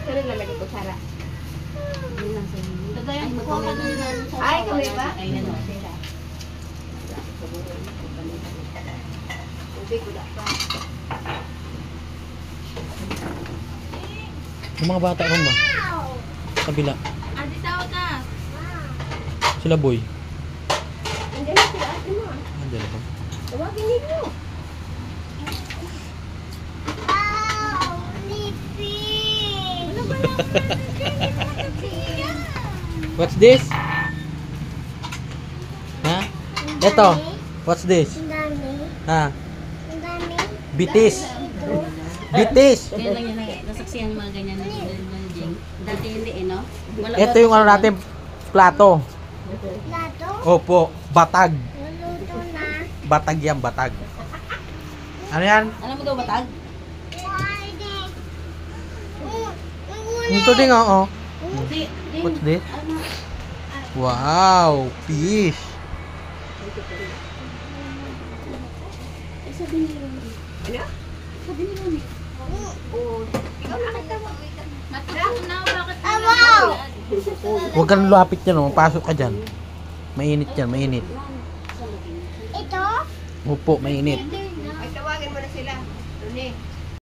Kailan lalagay ko sara? Tagayan ko ka na sa Ay, kami ba? Ay, ano. Tubig ko pa. Yung mga bata ron ba? Kabila. Adi, tawag ka. Sila boy. Andiyan na sila ate mo. Andiyan ba? Tawagin ninyo. What's this? Ha? Ito. What's this? Ha? Bitis. Bitis. Kaya lang yan, nasaksihan mga ganyan na jing. Dati hindi, no? Ito yung ano natin, plato. Plato? Opo, batag. Luluto na. Batag yan, batag. Ano yan? Alam mo daw batag? Pwede. Ito din oo. Di, What's this? ano? Wow, fish. Ay, sabi ni Rumi. Ano? Sabi ni Rumi. Oo. Ikaw nakatawa. Natutunaw, bakit mo Awaw! Huwag kang lapit yan, oh. Pasok ka dyan. Mainit yan, mainit. Ito? Opo, mainit.